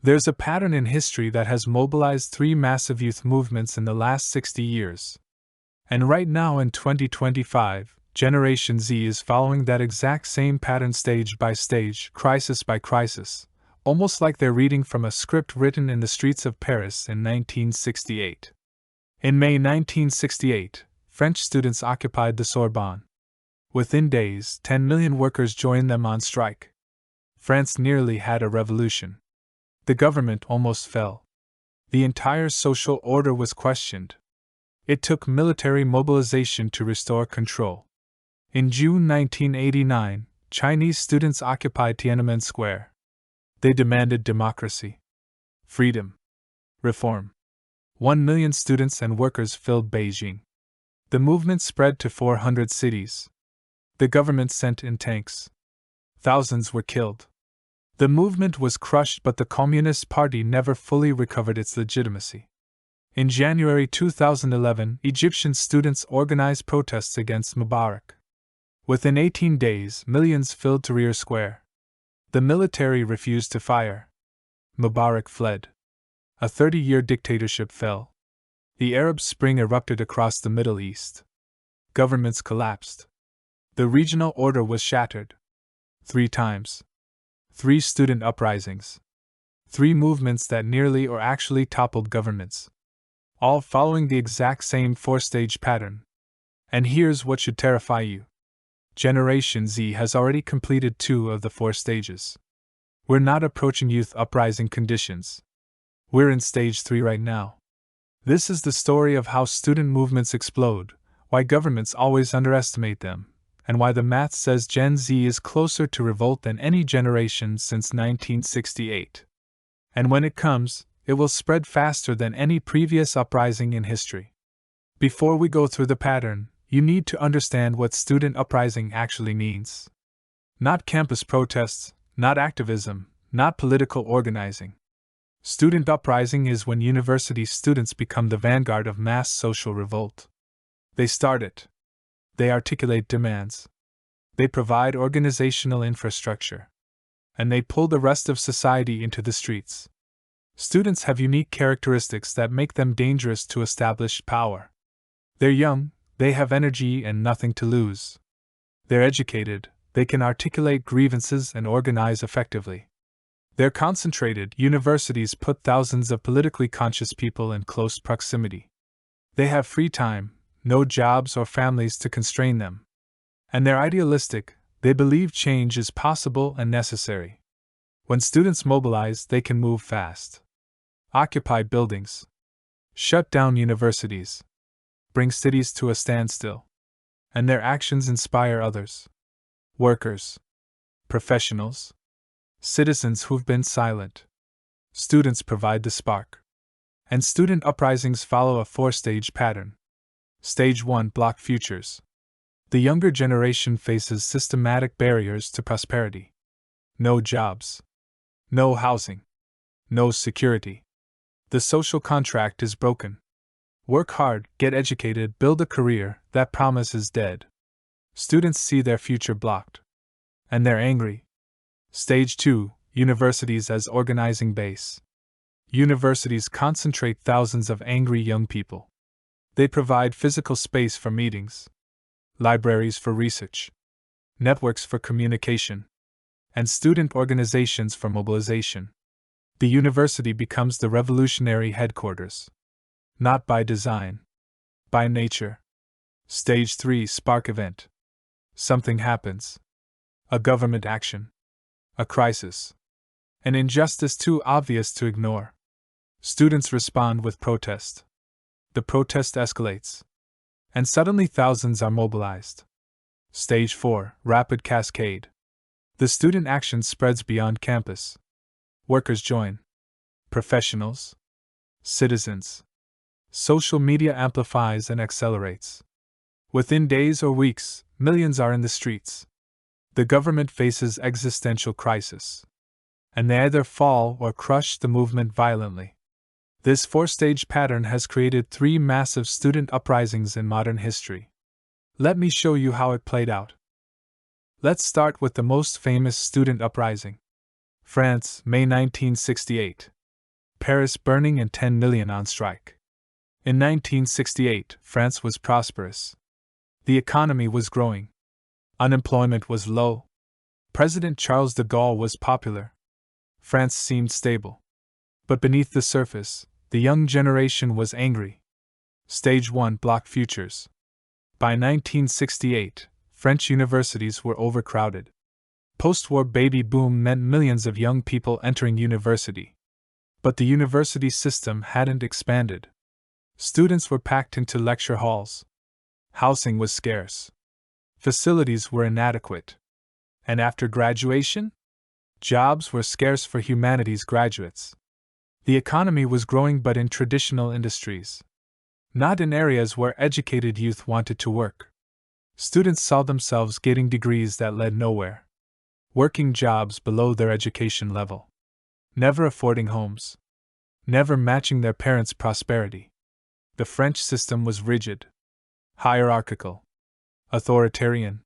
There's a pattern in history that has mobilized three massive youth movements in the last 60 years. And right now in 2025, Generation Z is following that exact same pattern stage by stage, crisis by crisis, almost like they're reading from a script written in the streets of Paris in 1968. In May 1968, French students occupied the Sorbonne. Within days, 10 million workers joined them on strike. France nearly had a revolution. The government almost fell. The entire social order was questioned. It took military mobilization to restore control. In June 1989, Chinese students occupied Tiananmen Square. They demanded democracy, freedom, reform. 1 million students and workers filled Beijing. The movement spread to 400 cities. The government sent in tanks. Thousands were killed. The movement was crushed, but the Communist Party never fully recovered its legitimacy. In January 2011, Egyptian students organized protests against Mubarak. Within 18 days, millions filled Tahrir Square. The military refused to fire. Mubarak fled. A 30-year dictatorship fell. The Arab Spring erupted across the Middle East. Governments collapsed. The regional order was shattered. 3 times. 3 student uprisings. 3 movements that nearly or actually toppled governments. All following the exact same 4-stage pattern. And here's what should terrify you. Generation Z has already completed 2 of the 4 stages. We're not approaching youth uprising conditions. We're in stage 3 right now. This is the story of how student movements explode, why governments always underestimate them, and why the math says Gen Z is closer to revolt than any generation since 1968. And when it comes, it will spread faster than any previous uprising in history. Before we go through the pattern, you need to understand what student uprising actually means. Not campus protests, not activism, not political organizing. Student uprising is when university students become the vanguard of mass social revolt. They start it. They articulate demands. They provide organizational infrastructure. And they pull the rest of society into the streets. Students have unique characteristics that make them dangerous to established power. They're young, they have energy and nothing to lose. They're educated, they can articulate grievances and organize effectively. They're concentrated, universities put thousands of politically conscious people in close proximity. They have free time, no jobs or families to constrain them. And they're idealistic, they believe change is possible and necessary. When students mobilize, they can move fast. Occupy buildings. Shut down universities. Bring cities to a standstill. And their actions inspire others. Workers. Professionals. Citizens who've been silent. Students provide the spark. And student uprisings follow a 4-stage pattern. Stage 1: block futures. The younger generation faces systematic barriers to prosperity. No jobs. No housing. No security. The social contract is broken. Work hard, get educated, build a career, that promise is dead. Students see their future blocked. And they're angry. Stage 2: universities as organizing base. Universities concentrate thousands of angry young people. They provide physical space for meetings, libraries for research, networks for communication, and student organizations for mobilization. The university becomes the revolutionary headquarters. Not by design. By nature. Stage 3: spark event. Something happens. A government action. A crisis. An injustice too obvious to ignore. Students respond with protest. The protest escalates. And suddenly thousands are mobilized. Stage 4: rapid cascade. The student action spreads beyond campus. Workers join. Professionals. Citizens. Social media amplifies and accelerates. Within days or weeks, millions are in the streets. The government faces existential crisis. And they either fall or crush the movement violently. This 4-stage pattern has created 3 massive student uprisings in modern history. Let me show you how it played out. Let's start with the most famous student uprising. France, May 1968. Paris burning and 10 million on strike. In 1968, France was prosperous. The economy was growing. Unemployment was low. President Charles de Gaulle was popular. France seemed stable. But beneath the surface, the young generation was angry. Stage 1 blocked futures. By 1968, French universities were overcrowded. Post-war baby boom meant millions of young people entering university. But the university system hadn't expanded. Students were packed into lecture halls. Housing was scarce. Facilities were inadequate. And after graduation? Jobs were scarce for humanities graduates. The economy was growing but in traditional industries. Not in areas where educated youth wanted to work. Students saw themselves getting degrees that led nowhere. Working jobs below their education level. Never affording homes. Never matching their parents' prosperity. The French system was rigid. Hierarchical. Authoritarian.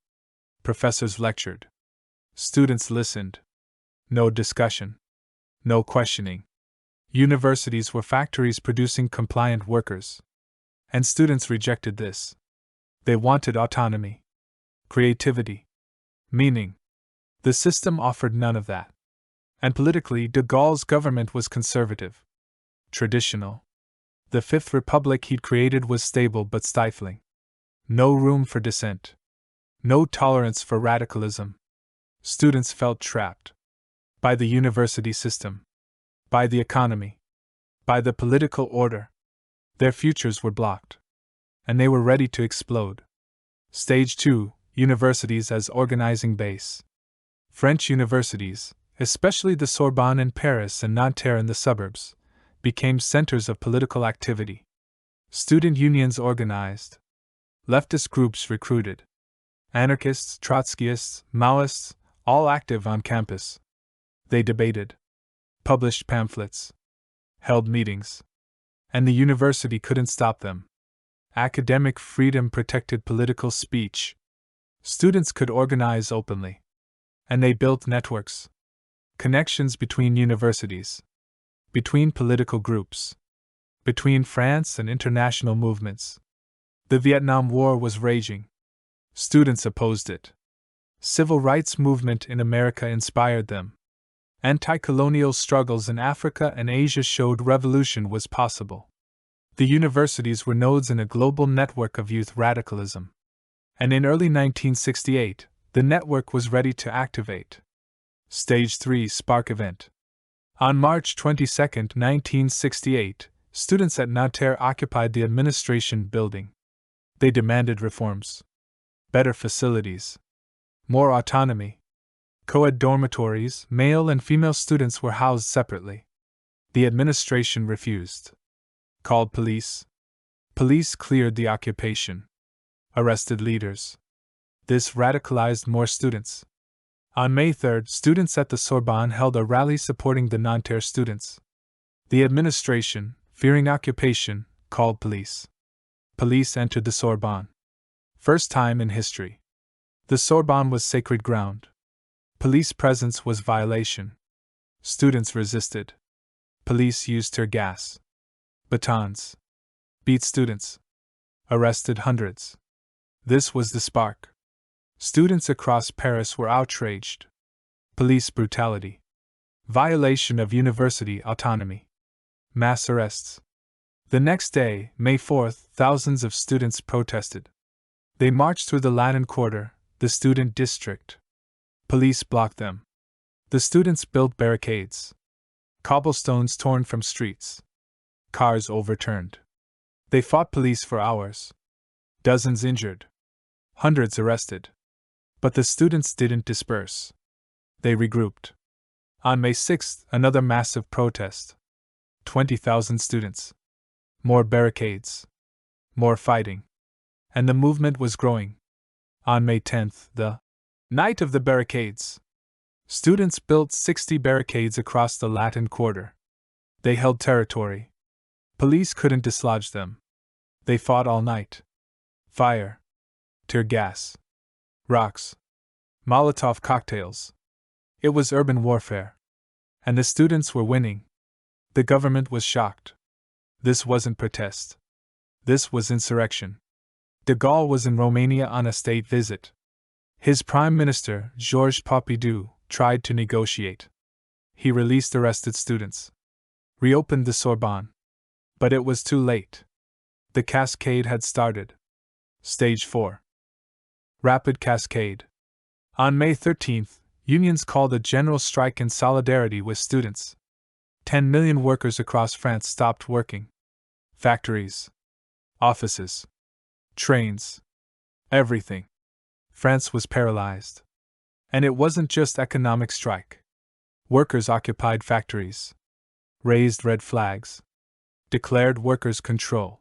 Professors lectured. Students listened. No discussion. No questioning. Universities were factories producing compliant workers. And students rejected this. They wanted autonomy. Creativity. Meaning. The system offered none of that. And politically, de Gaulle's government was conservative. Traditional. The Fifth Republic he'd created was stable but stifling. No room for dissent. No tolerance for radicalism. Students felt trapped. By the university system. By the economy. By the political order. Their futures were blocked. And they were ready to explode. Stage 2, universities as organizing base. French universities, especially the Sorbonne in Paris and Nanterre in the suburbs, became centers of political activity. Student unions organized. Leftist groups recruited. Anarchists, Trotskyists, Maoists, all active on campus. They debated. Published pamphlets. Held meetings. And the university couldn't stop them. Academic freedom protected political speech. Students could organize openly. And they built networks. Connections between universities. Between political groups. Between France and international movements. The Vietnam War was raging. Students opposed it. Civil rights movement in America inspired them. Anti-colonial struggles in Africa and Asia showed revolution was possible. The universities were nodes in a global network of youth radicalism. And in early 1968, the network was ready to activate. Stage 3 Spark Event. On March 22, 1968, students at Nanterre occupied the administration building. They demanded reforms. Better facilities. More autonomy. Co-ed dormitories, male and female students were housed separately. The administration refused. Called police. Police cleared the occupation. Arrested leaders. This radicalized more students. On May 3, students at the Sorbonne held a rally supporting the Nanterre students. The administration, fearing occupation, called police. Police entered the Sorbonne. First time in history. The Sorbonne was sacred ground. Police presence was violation. Students resisted. Police used tear gas. Batons. Beat students. Arrested hundreds. This was the spark. Students across Paris were outraged. Police brutality. Violation of university autonomy. Mass arrests. The next day, May 4, thousands of students protested. They marched through the Latin Quarter, the student district. Police blocked them. The students built barricades. Cobblestones torn from streets. Cars overturned. They fought police for hours. Dozens injured. Hundreds arrested. But the students didn't disperse. They regrouped. On May 6, another massive protest. 20,000 students. More barricades. More fighting. And the movement was growing. On May 10, the Night of the Barricades. Students built 60 barricades across the Latin Quarter. They held territory. Police couldn't dislodge them. They fought all night. Fire. Tear gas. Rocks. Molotov cocktails. It was urban warfare. And the students were winning. The government was shocked. This wasn't protest. This was insurrection. De Gaulle was in Romania on a state visit. His Prime Minister, Georges Pompidou, tried to negotiate. He released arrested students, reopened the Sorbonne. But it was too late. The cascade had started. Stage 4. Rapid cascade. On May 13th, unions called a general strike in solidarity with students. 10 million workers across France stopped working. Factories, offices, trains, everything. France was paralyzed. And it wasn't just economic strike. Workers occupied factories, raised red flags, declared workers' control.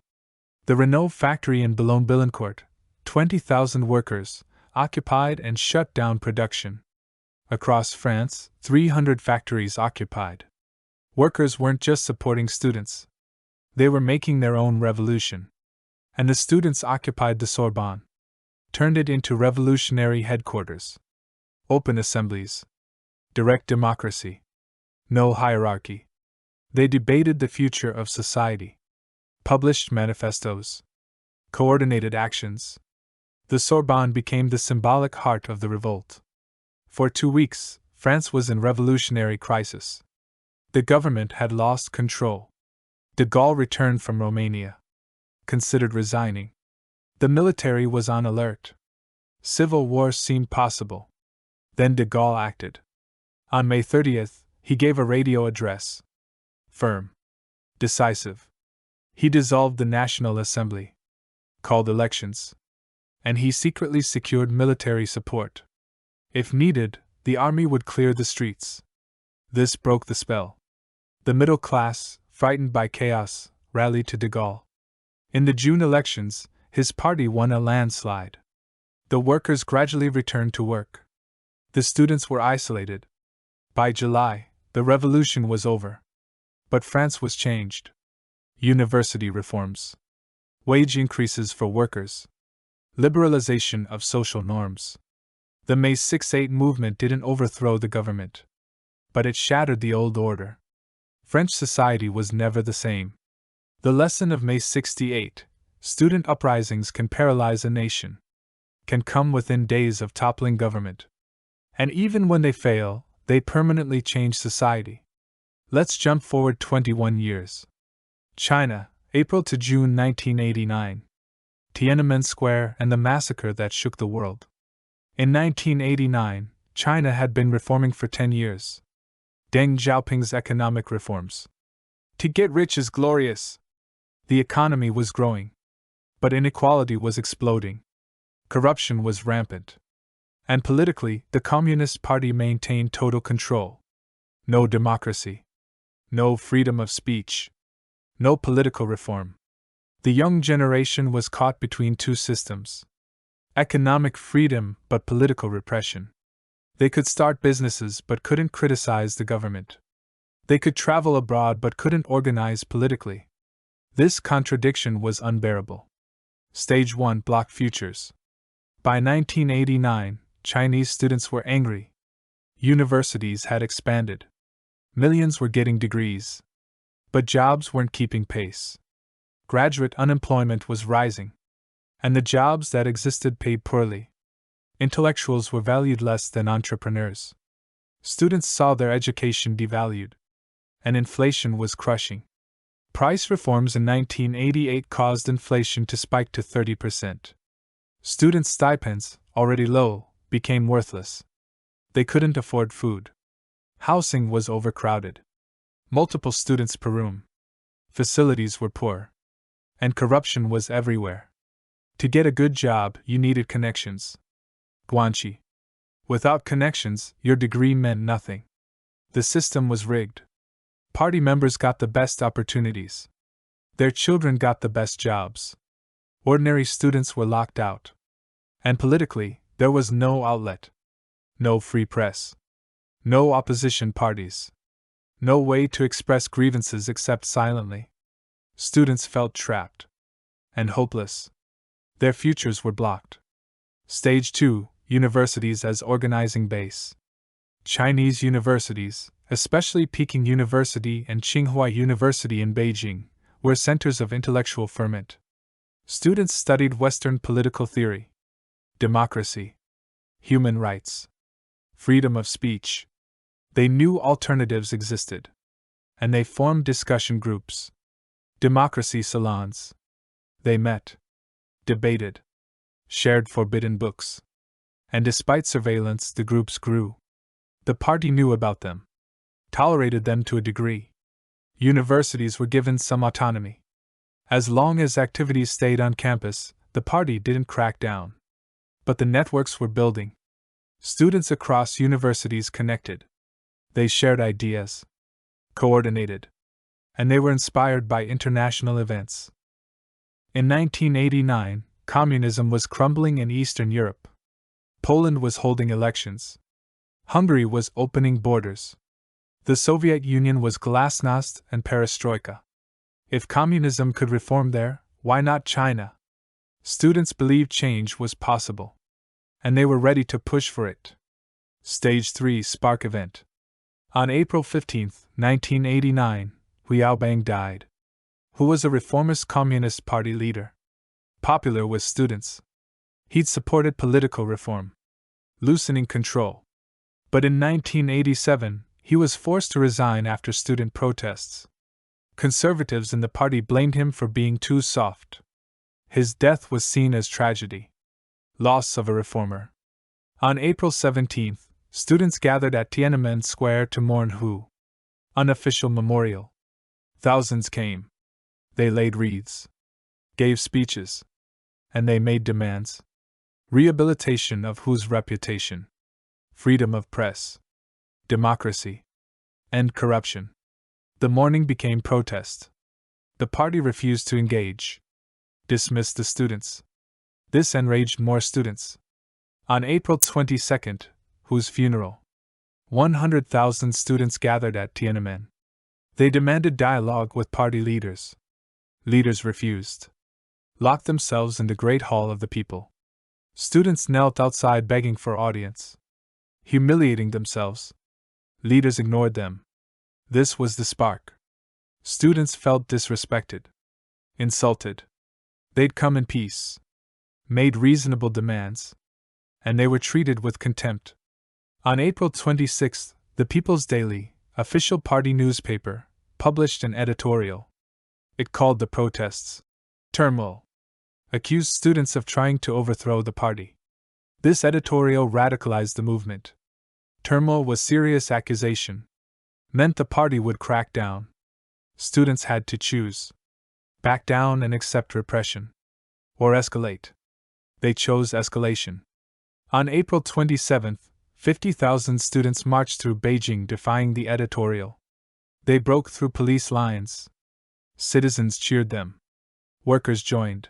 The Renault factory in Boulogne-Billancourt, 20,000 workers, occupied and shut down production. Across France, 300 factories occupied. Workers weren't just supporting students. They were making their own revolution. And the students occupied the Sorbonne, turned it into revolutionary headquarters. Open assemblies. Direct democracy. No hierarchy. They debated the future of society. Published manifestos. Coordinated actions. The Sorbonne became the symbolic heart of the revolt. For 2 weeks, France was in revolutionary crisis. The government had lost control. De Gaulle returned from Romania. Considered resigning. The military was on alert. Civil war seemed possible. Then de Gaulle acted. On May 30th, he gave a radio address. Firm. Decisive. He dissolved the National Assembly. Called elections. And he secretly secured military support. If needed, the army would clear the streets. This broke the spell. The middle class, frightened by chaos, rallied to de Gaulle. In the June elections, his party won a landslide. The workers gradually returned to work. The students were isolated. By July, the revolution was over. But France was changed. University reforms. Wage increases for workers. Liberalization of social norms. The May 6-8 movement didn't overthrow the government. But it shattered the old order. French society was never the same. The lesson of May 68, student uprisings can paralyze a nation. Can come within days of toppling government. And even when they fail, they permanently change society. Let's jump forward 21 years. China, April to June 1989. Tiananmen Square and the massacre that shook the world. In 1989, China had been reforming for 10 years. Deng Xiaoping's economic reforms. To get rich is glorious. The economy was growing. But inequality was exploding. Corruption was rampant. And politically, the Communist Party maintained total control. No democracy. No freedom of speech. No political reform. The young generation was caught between two systems. Economic freedom, but political repression. They could start businesses but couldn't criticize the government. They could travel abroad but couldn't organize politically. This contradiction was unbearable. Stage 1 blocked futures. By 1989, Chinese students were angry. Universities had expanded. Millions were getting degrees. But jobs weren't keeping pace. Graduate unemployment was rising. And the jobs that existed paid poorly. Intellectuals were valued less than entrepreneurs. Students saw their education devalued. And inflation was crushing. Price reforms in 1988 caused inflation to spike to 30%. Student stipends, already low, became worthless. They couldn't afford food. Housing was overcrowded. Multiple students per room. Facilities were poor. And corruption was everywhere. To get a good job, you needed connections. Guanxi. Without connections, your degree meant nothing. The system was rigged. Party members got the best opportunities. Their children got the best jobs. Ordinary students were locked out. And politically, there was no outlet. No free press. No opposition parties. No way to express grievances except silently. Students felt trapped. And hopeless. Their futures were blocked. Stage 2, universities as organizing base. Chinese universities, especially Peking University and Tsinghua University in Beijing, were centers of intellectual ferment. Students studied Western political theory, democracy, human rights, freedom of speech. They knew alternatives existed, and they formed discussion groups, democracy salons. They met, debated, shared forbidden books. And despite surveillance, the groups grew. The party knew about them, tolerated them to a degree. Universities were given some autonomy. As long as activities stayed on campus, the party didn't crack down. But the networks were building. Students across universities connected. They shared ideas, coordinated, and they were inspired by international events. In 1989, communism was crumbling in Eastern Europe. Poland was holding elections. Hungary was opening borders. The Soviet Union was glasnost and perestroika. If communism could reform there, why not China? Students believed change was possible, and they were ready to push for it. Stage 3 Spark Event. On April 15, 1989, Hu Yaobang died. Who was a reformist Communist Party leader. Popular with students. He'd supported political reform, loosening control. But in 1987, he was forced to resign after student protests. Conservatives in the party blamed him for being too soft. His death was seen as tragedy. Loss of a reformer. On April 17, students gathered at Tiananmen Square to mourn Hu. Unofficial memorial. Thousands came. They laid wreaths, gave speeches, and they made demands. Rehabilitation of Hu's reputation. Freedom of press. Democracy. End corruption. The mourning became protest. The party refused to engage. Dismissed the students. This enraged more students. On April 22, Hu's funeral. 100,000 students gathered at Tiananmen. They demanded dialogue with party leaders. Leaders refused. Locked themselves in the Great Hall of the People. Students knelt outside begging for audience. Humiliating themselves. Leaders ignored them. This was the spark. Students felt disrespected. Insulted. They'd come in peace. Made reasonable demands. And they were treated with contempt. On April 26, the People's Daily, official party newspaper, published an editorial. It called the protests turmoil. Accused students of trying to overthrow the party. This editorial radicalized the movement. Turmoil was serious accusation. Meant the party would crack down. Students had to choose. Back down and accept repression. Or escalate. They chose escalation. On April 27, 50,000 students marched through Beijing defying the editorial. They broke through police lines. Citizens cheered them. Workers joined.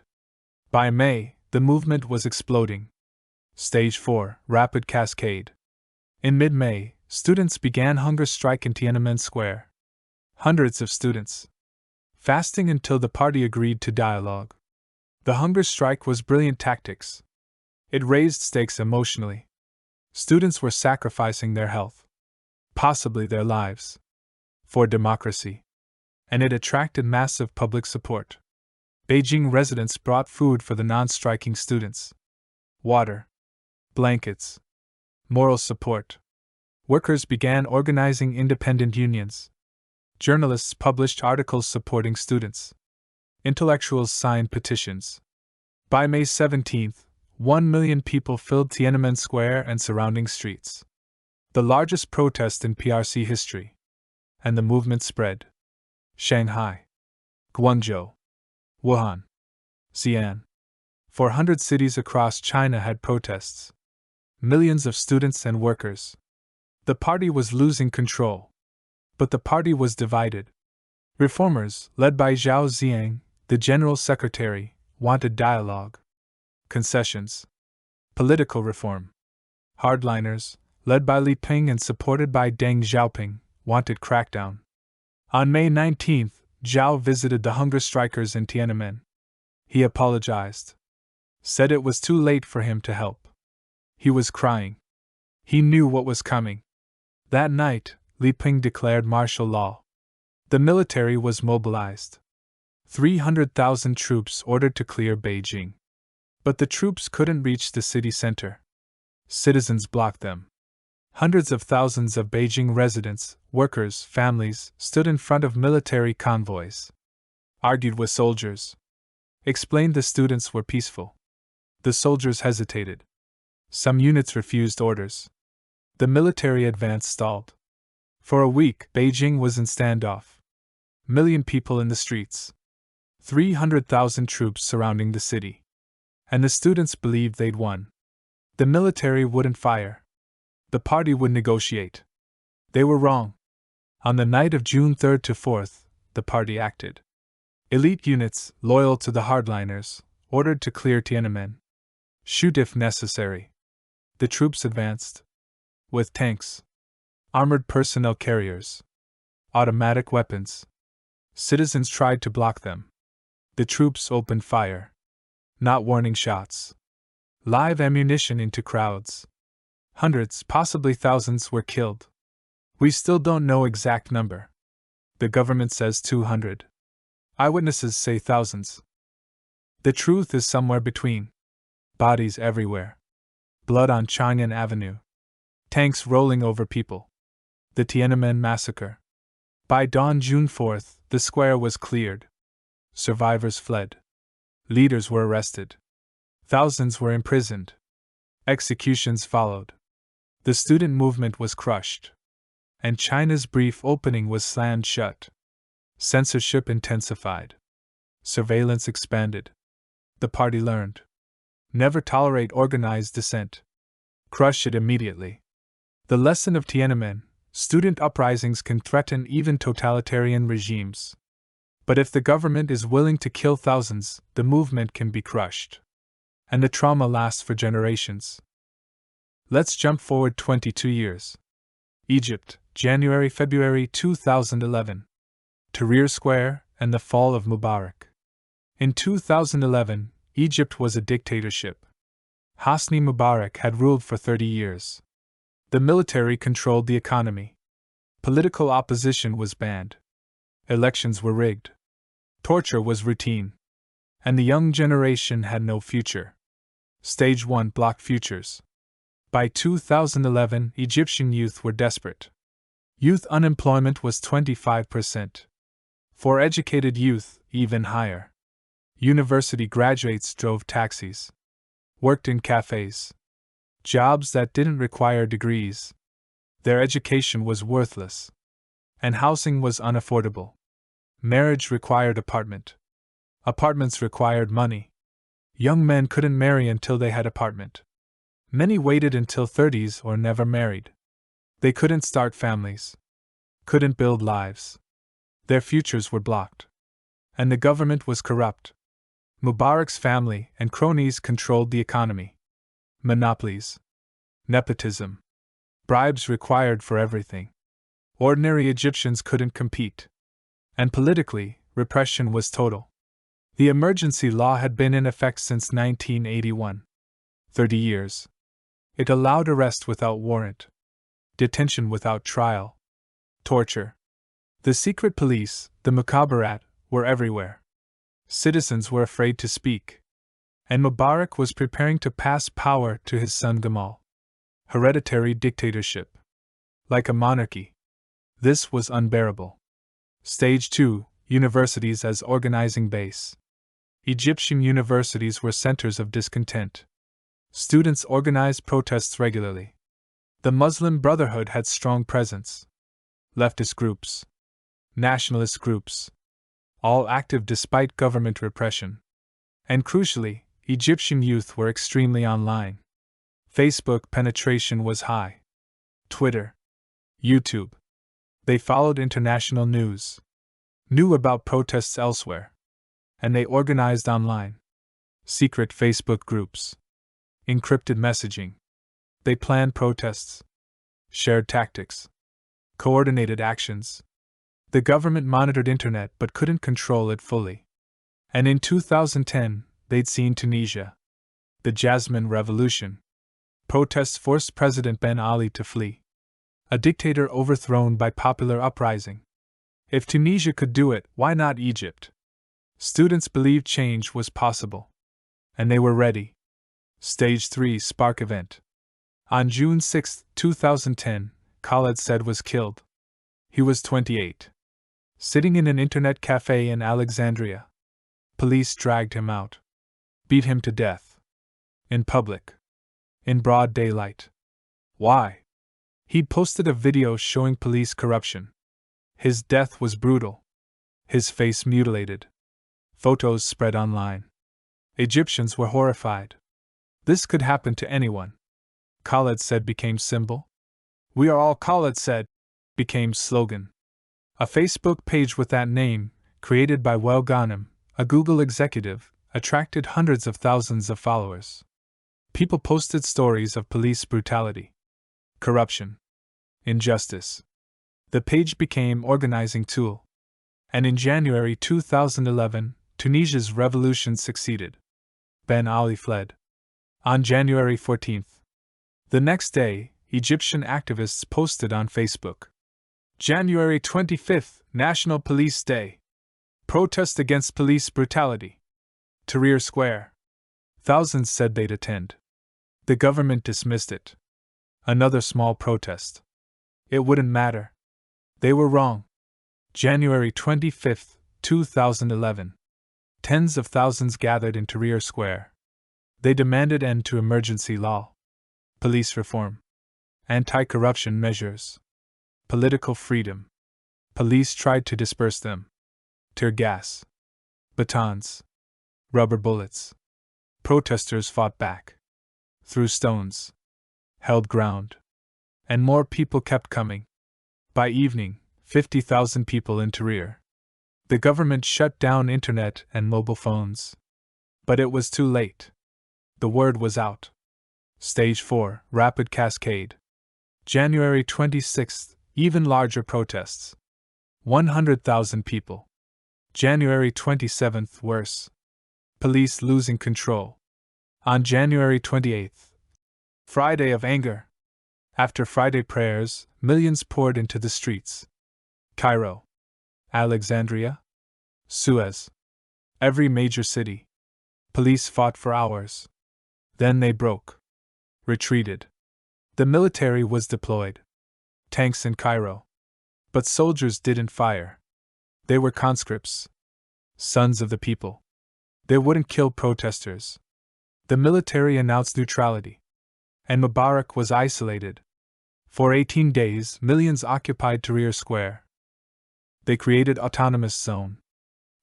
By May, the movement was exploding. Stage 4 Rapid Cascade. In mid-May, students began hunger strike in Tiananmen Square. Hundreds of students. Fasting until the party agreed to dialogue. The hunger strike was brilliant tactics. It raised stakes emotionally. Students were sacrificing their health, possibly their lives, for democracy. And it attracted massive public support. Beijing residents brought food for the non-striking students. Water. Blankets. Moral support. Workers began organizing independent unions. Journalists published articles supporting students. Intellectuals signed petitions. By May 17, 1 million people filled Tiananmen Square and surrounding streets. The largest protest in PRC history. And the movement spread. Shanghai. Guangzhou. Wuhan. Xi'an. 400 cities across China had protests. Millions of students and workers. The party was losing control. But the party was divided. Reformers, led by Zhao Ziyang, the general secretary, wanted dialogue. Concessions. Political reform. Hardliners, led by Li Peng and supported by Deng Xiaoping, wanted crackdown. On May 19, Zhao visited the hunger strikers in Tiananmen. He apologized. Said it was too late for him to help. He was crying. He knew what was coming. That night, Li Ping declared martial law. The military was mobilized. 300,000 troops ordered to clear Beijing. But the troops couldn't reach the city center. Citizens blocked them. Hundreds of thousands of Beijing residents, workers, families stood in front of military convoys. Argued with soldiers. Explained the students were peaceful. The soldiers hesitated. Some units refused orders. The military advance stalled. For a week, Beijing was in standoff. Million people in the streets. 300,000 troops surrounding the city. And the students believed they'd won. The military wouldn't fire. The party would negotiate. They were wrong. On the night of June 3rd to 4th, the party acted. Elite units, loyal to the hardliners, ordered to clear Tiananmen. Shoot if necessary. The troops advanced. With tanks. Armored personnel carriers. Automatic weapons. Citizens tried to block them. The troops opened fire. Not warning shots. Live ammunition into crowds. Hundreds, possibly thousands, were killed. We still don't know exact number. The government says 200. Eyewitnesses say thousands. The truth is somewhere between. Bodies everywhere. Blood on Chang'an Avenue. Tanks rolling over people. The Tiananmen massacre. By dawn June 4th, the square was cleared. Survivors fled. Leaders were arrested. Thousands were imprisoned. Executions followed. The student movement was crushed. And China's brief opening was slammed shut. Censorship intensified. Surveillance expanded. The party learned. Never tolerate organized dissent. Crush it immediately. The lesson of Tiananmen: student uprisings can threaten even totalitarian regimes. But if the government is willing to kill thousands, the movement can be crushed. And the trauma lasts for generations. Let's jump forward 22 years. Egypt, January-February 2011. Tahrir Square and the fall of Mubarak. In 2011, Egypt was a dictatorship. Hosni Mubarak had ruled for 30 years. The military controlled the economy. Political opposition was banned. Elections were rigged. Torture was routine. And the young generation had no future. Stage 1 blocked futures. By 2011, Egyptian youth were desperate. Youth unemployment was 25%. For educated youth, even higher. University graduates drove taxis. Worked in cafes. Jobs that didn't require degrees. Their education was worthless. And housing was unaffordable. Marriage required apartment. Apartments required money. Young men couldn't marry until they had apartment. Many waited until 30s or never married. They couldn't start families. Couldn't build lives. Their futures were blocked. And the government was corrupt. Mubarak's family and cronies controlled the economy. Monopolies. Nepotism. Bribes required for everything. Ordinary Egyptians couldn't compete. And politically, repression was total. The emergency law had been in effect since 1981. 30 years. It allowed arrest without warrant. Detention without trial. Torture. The secret police, the Mukhabarat, were everywhere. Citizens were afraid to speak. And Mubarak was preparing to pass power to his son Gamal. Hereditary dictatorship. Like a monarchy. This was unbearable. Stage 2, universities as organizing base. Egyptian universities were centers of discontent. Students organized protests regularly. The Muslim Brotherhood had strong presence. Leftist groups. Nationalist groups. All active despite government repression. And crucially, Egyptian youth were extremely online. Facebook penetration was high. Twitter. YouTube. They followed international news. Knew about protests elsewhere. And they organized online. Secret Facebook groups. Encrypted messaging. They planned protests. Shared tactics. Coordinated actions. The government monitored internet but couldn't control it fully. And in 2010, they'd seen Tunisia. The Jasmine Revolution. Protests forced President Ben Ali to flee. A dictator overthrown by popular uprising. If Tunisia could do it, why not Egypt? Students believed change was possible. And they were ready. Stage 3 Spark Event. On June 6, 2010, Khaled Said was killed. He was 28. Sitting in an internet cafe in Alexandria. Police dragged him out. Beat him to death. In public. In broad daylight. Why? He'd posted a video showing police corruption. His death was brutal. His face mutilated. Photos spread online. Egyptians were horrified. This could happen to anyone. Khaled Said became symbol. We are all Khaled Said became slogan. A Facebook page with that name, created by Wael Ghanem, a Google executive, attracted hundreds of thousands of followers. People posted stories of police brutality, corruption, injustice. The page became an organizing tool. And in January 2011, Tunisia's revolution succeeded. Ben Ali fled. On January 14th. The next day, Egyptian activists posted on Facebook. January 25th, National Police Day. Protest against police brutality. Tahrir Square. Thousands said they'd attend. The government dismissed it. Another small protest. It wouldn't matter. They were wrong. January 25th, 2011. Tens of thousands gathered in Tahrir Square. They demanded end to emergency law, police reform, anti-corruption measures, political freedom. Police tried to disperse them. Tear gas, batons, rubber bullets. Protesters fought back. Threw stones. Held ground. And more people kept coming. By evening, 50,000 people in Tahrir. The government shut down internet and mobile phones. But it was too late. The word was out. Stage 4, Rapid Cascade. January 26th, even larger protests. 100,000 people. January 27th, worse. Police losing control. On January 28th, Friday of anger. After Friday prayers, millions poured into the streets. Cairo, Alexandria, Suez. Every major city. Police fought for hours. Then they broke. Retreated. The military was deployed. Tanks in Cairo. But soldiers didn't fire. They were conscripts. Sons of the people. They wouldn't kill protesters. The military announced neutrality. And Mubarak was isolated. For 18 days, millions occupied Tahrir Square. They created autonomous zone.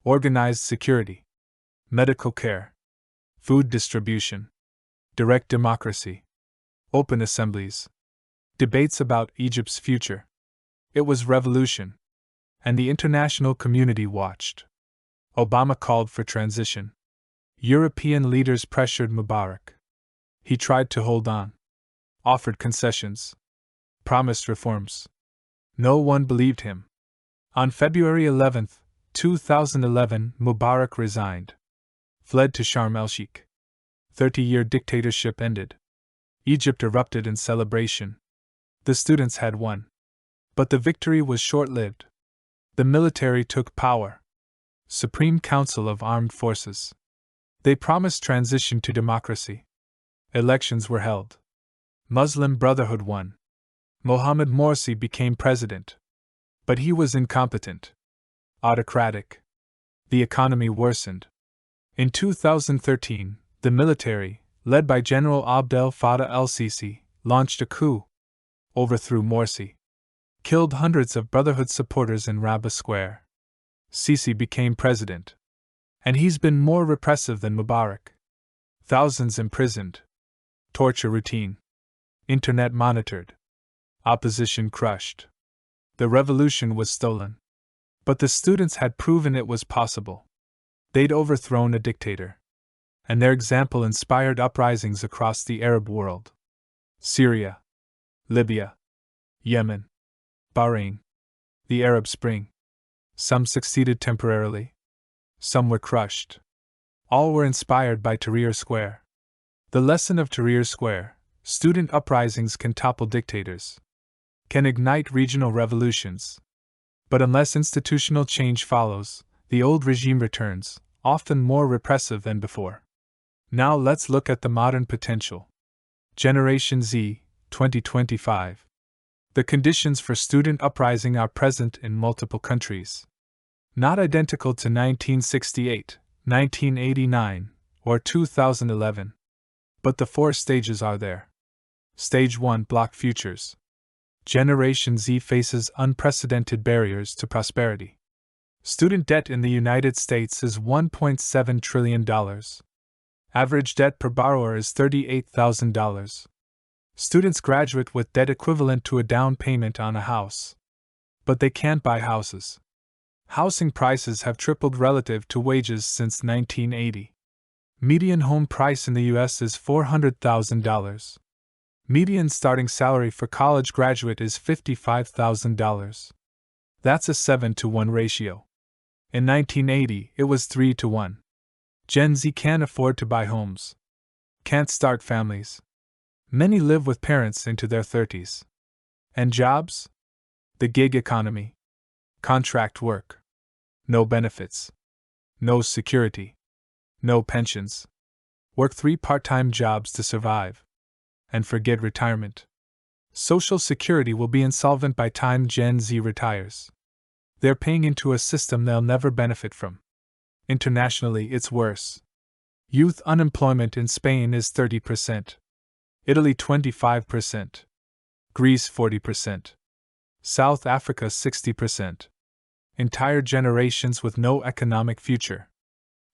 Organized security. Medical care. Food distribution. Direct democracy. Open assemblies. Debates about Egypt's future. It was revolution. And the international community watched. Obama called for transition. European leaders pressured Mubarak. He tried to hold on. Offered concessions. Promised reforms. No one believed him. On February 11, 2011, Mubarak resigned. Fled to Sharm el-Sheikh. 30-year dictatorship ended. Egypt erupted in celebration. The students had won. But the victory was short-lived. The military took power. Supreme Council of Armed Forces. They promised transition to democracy. Elections were held. Muslim Brotherhood won. Mohamed Morsi became president. But he was incompetent. Autocratic. The economy worsened. In 2013, the military, led by General Abdel Fattah el-Sisi, launched a coup. Overthrew Morsi. Killed hundreds of Brotherhood supporters in Rabah Square. Sisi became president. And he's been more repressive than Mubarak. Thousands imprisoned. Torture routine. Internet monitored. Opposition crushed. The revolution was stolen. But the students had proven it was possible. They'd overthrown a dictator. And their example inspired uprisings across the Arab world. Syria. Libya. Yemen. Bahrain. The Arab Spring. Some succeeded temporarily. Some were crushed. All were inspired by Tahrir Square. The lesson of Tahrir Square: student uprisings can topple dictators. can ignite regional revolutions. But unless institutional change follows, the old regime returns, often more repressive than before. Now let's look at the modern potential. Generation Z, 2025. The conditions for student uprising are present in multiple countries. Not identical to 1968, 1989, or 2011. But the 4 stages are there. Stage 1: Block futures. Generation Z faces unprecedented barriers to prosperity. Student debt in the United States is $1.7 trillion. Average debt per borrower is $38,000. Students graduate with debt equivalent to a down payment on a house. But they can't buy houses. Housing prices have tripled relative to wages since 1980. Median home price in the U.S. is $400,000. Median starting salary for college graduate is $55,000. That's a 7-to-1 ratio. In 1980, it was 3-to-1. Gen Z can't afford to buy homes. Can't start families. Many live with parents into their 30s. And jobs? The gig economy. Contract work. No benefits. No security. No pensions. Work 3 part-time jobs to survive. And forget retirement. Social Security will be insolvent by time Gen Z retires. They're paying into a system they'll never benefit from. Internationally, it's worse. Youth unemployment in Spain is 30%. Italy 25%. Greece 40%. South Africa 60%. Entire generations with no economic future.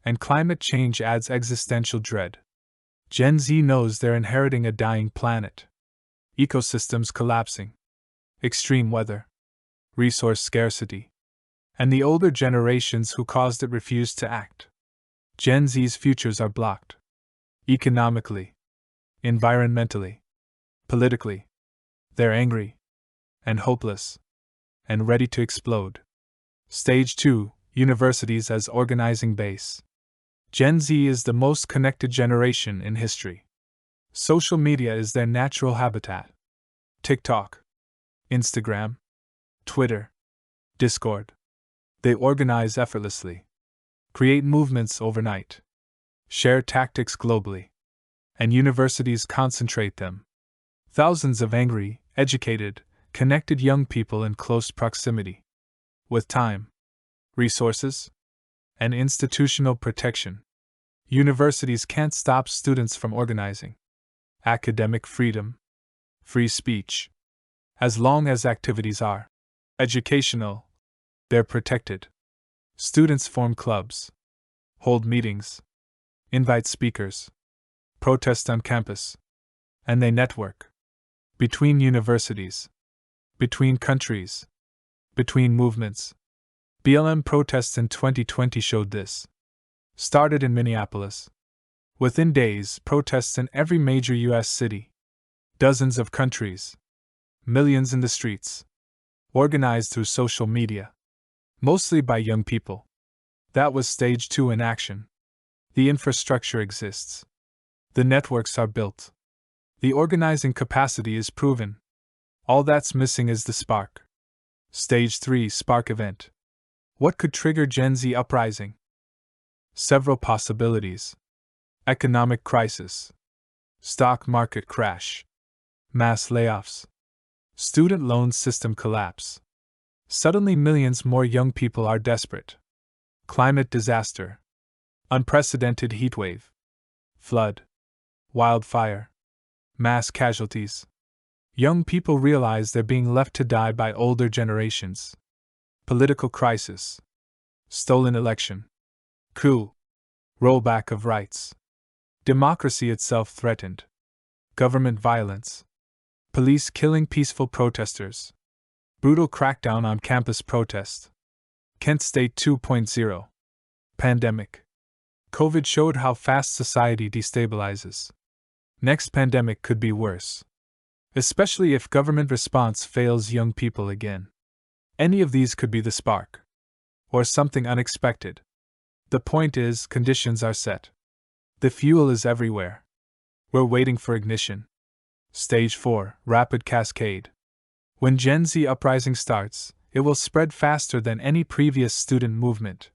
And climate change adds existential dread. Gen Z knows they're inheriting a dying planet. Ecosystems collapsing. Extreme weather. Resource scarcity. And the older generations who caused it refuse to act. Gen Z's futures are blocked. Economically. Environmentally. Politically. They're angry. And hopeless. And ready to explode. Stage 2: Universities as organizing base. Gen Z is the most connected generation in history. Social media is their natural habitat. TikTok, Instagram, Twitter, Discord. They organize effortlessly. Create movements overnight. Share tactics globally. And universities concentrate them. Thousands of angry, educated, connected young people in close proximity. With time, resources, and institutional protection, universities can't stop students from organizing. Academic freedom, free speech. As long as activities are educational, they're protected. Students form clubs, hold meetings, invite speakers, protest on campus, and they network. Between universities, between countries, between movements. BLM protests in 2020 showed this. Started in Minneapolis. Within days, protests in every major U.S. city. Dozens of countries. Millions in the streets. Organized through social media. Mostly by young people. That was stage 2 in action. The infrastructure exists. The networks are built. The organizing capacity is proven. All that's missing is the spark. Stage 3: Spark event. What could trigger Gen Z uprising? Several possibilities. Economic crisis. Stock market crash. Mass layoffs. Student loan system collapse. Suddenly millions more young people are desperate. Climate disaster. Unprecedented heatwave. Flood. Wildfire. Mass casualties. Young people realize they're being left to die by older generations. Political crisis. Stolen election. Coup. Rollback of rights. Democracy itself threatened. Government violence. Police killing peaceful protesters. Brutal crackdown on campus protest. Kent State 2.0. Pandemic. COVID showed how fast society destabilizes. Next pandemic could be worse. Especially if government response fails young people again. Any of these could be the spark. Or something unexpected. The point is, conditions are set. The fuel is everywhere. We're waiting for ignition. Stage 4: Rapid cascade. When Gen Z uprising starts, it will spread faster than any previous student movement.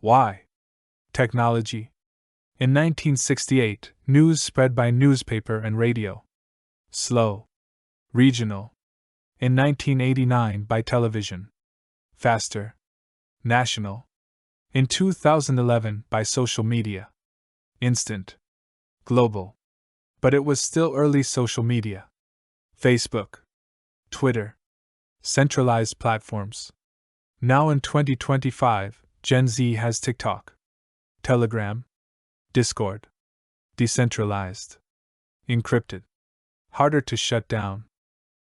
Why? Technology. In 1968, news spread by newspaper and radio. Slow. Regional. In 1989, by television. Faster. National. In 2011, by social media. Instant. Global. But it was still early social media. Facebook. Twitter. Centralized platforms. Now in 2025, Gen Z has TikTok, Telegram, Discord. Decentralized. Encrypted. Harder to shut down.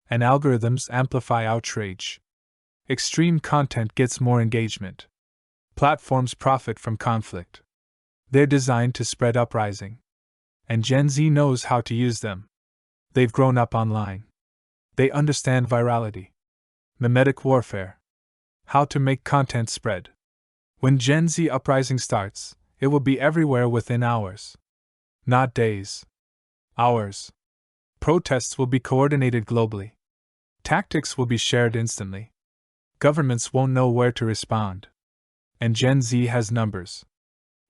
And algorithms amplify outrage. Extreme content gets more engagement. Platforms profit from conflict. They're designed to spread uprising. And Gen Z knows how to use them. They've grown up online. They understand virality. Memetic warfare. How to make content spread. When Gen Z uprising starts, it will be everywhere within hours. Not days. Hours. Protests will be coordinated globally. Tactics will be shared instantly. Governments won't know where to respond. And Gen Z has numbers.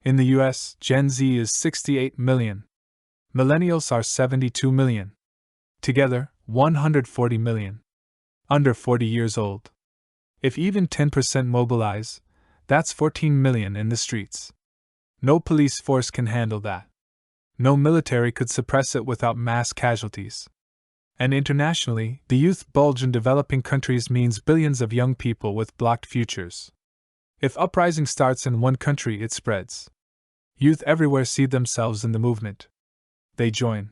In the US, Gen Z is 68 million. Millennials are 72 million. Together, 140 million. Under 40 years old. If even 10% mobilize, that's 14 million in the streets. No police force can handle that. No military could suppress it without mass casualties. And internationally, the youth bulge in developing countries means billions of young people with blocked futures. If uprising starts in one country, it spreads. Youth everywhere see themselves in the movement. They join.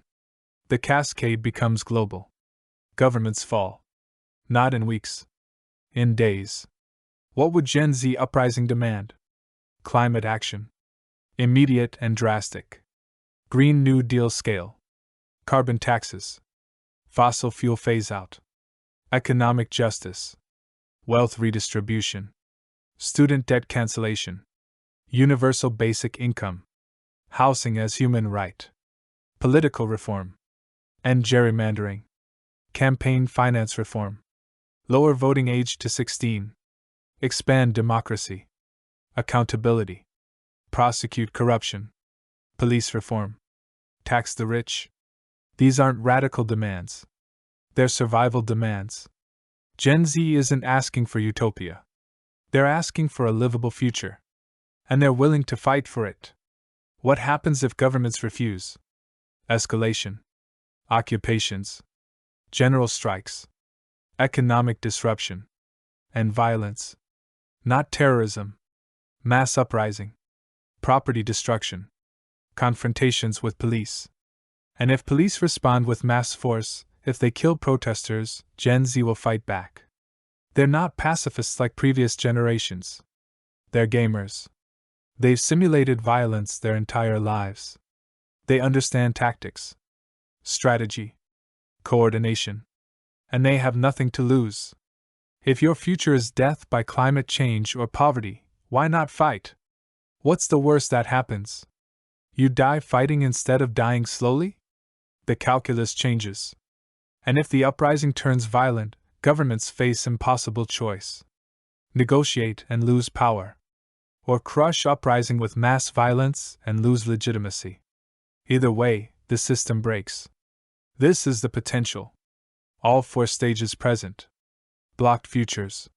The cascade becomes global. Governments fall. Not in weeks. In days. What would Gen Z uprising demand? Climate action. Immediate and drastic. Green New Deal scale. Carbon taxes. Fossil fuel phase out. Economic justice. Wealth redistribution. Student debt cancellation. Universal basic income. Housing as human right. Political reform. End gerrymandering. Campaign finance reform. Lower voting age to 16. Expand democracy. Accountability. Prosecute corruption. Police reform. Tax the rich. These aren't radical demands. They're survival demands. Gen Z isn't asking for utopia. They're asking for a livable future. And they're willing to fight for it. What happens if governments refuse? Escalation. Occupations. General strikes. Economic disruption. And violence. Not terrorism. Mass uprising. Property destruction. Confrontations with police. And if police respond with mass force, if they kill protesters, Gen Z will fight back. They're not pacifists like previous generations. They're gamers. They've simulated violence their entire lives. They understand tactics, strategy, coordination, and they have nothing to lose. If your future is death by climate change or poverty, why not fight? What's the worst that happens? You die fighting instead of dying slowly? The calculus changes. And if the uprising turns violent, governments face impossible choice. Negotiate and lose power. Or crush uprising with mass violence and lose legitimacy. Either way, the system breaks. This is the potential. All four stages present. Blocked futures.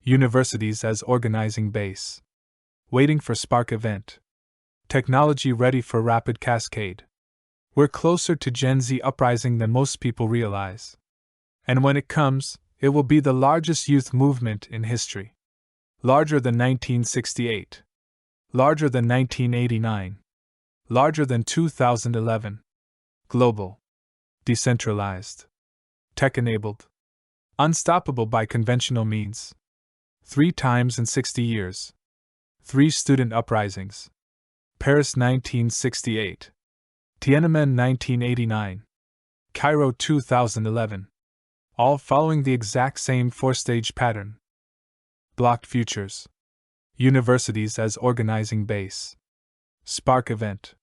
Universities as organizing base. Waiting for spark event. Technology ready for rapid cascade. We're closer to Gen Z uprising than most people realize. And when it comes, it will be the largest youth movement in history. Larger than 1968. Larger than 1989. Larger than 2011. Global. Decentralized. Tech-enabled. Unstoppable by conventional means. 3 times in 60 years. 3 student uprisings. Paris 1968. Tiananmen 1989. Cairo 2011. All following the exact same 4-stage pattern. Blocked futures. Universities as organizing base. Spark event.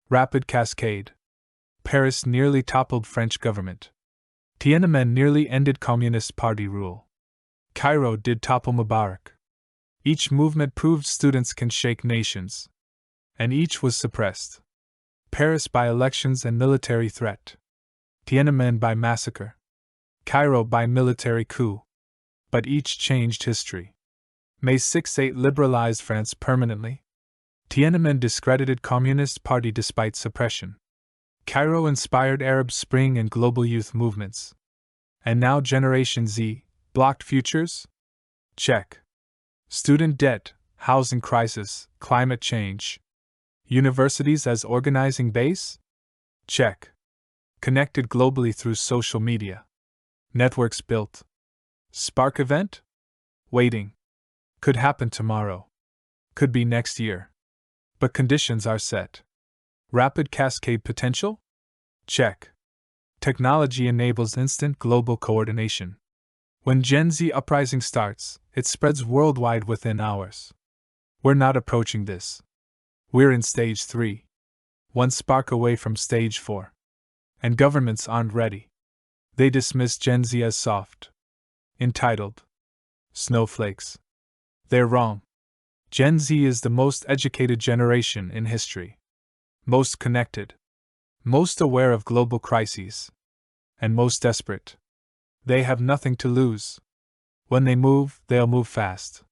Rapid cascade. Paris nearly toppled French government. Tiananmen nearly ended Communist Party rule. Cairo did topple Mubarak. Each movement proved students can shake nations. And each was suppressed. Paris by elections and military threat. Tiananmen by massacre. Cairo by military coup. But each changed history. May 6-8 liberalized France permanently. Tiananmen discredited Communist Party despite suppression. Cairo inspired Arab Spring and global youth movements. And now Generation Z, blocked futures? Check. Student debt, housing crisis, climate change. Universities as organizing base? Check. Connected globally through social media. Networks built. Spark event? Waiting. Could happen tomorrow. Could be next year. But conditions are set. Rapid cascade potential? Check. Technology enables instant global coordination. When Gen Z uprising starts, it spreads worldwide within hours. We're not approaching this. We're in stage 3. One spark away from stage 4. And governments aren't ready. They dismiss Gen Z as soft. Entitled. Snowflakes. They're wrong. Gen Z is the most educated generation in history. Most connected. Most aware of global crises. And most desperate. They have nothing to lose. When they move, they'll move fast.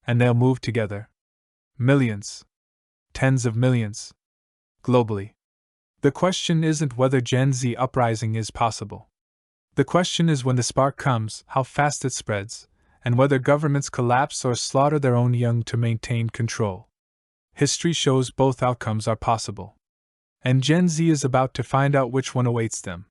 And they'll move together. Millions. Tens of millions. Globally. The question isn't whether Gen Z uprising is possible. The question is when the spark comes, how fast it spreads, and whether governments collapse or slaughter their own young to maintain control. History shows both outcomes are possible. And Gen Z is about to find out which one awaits them.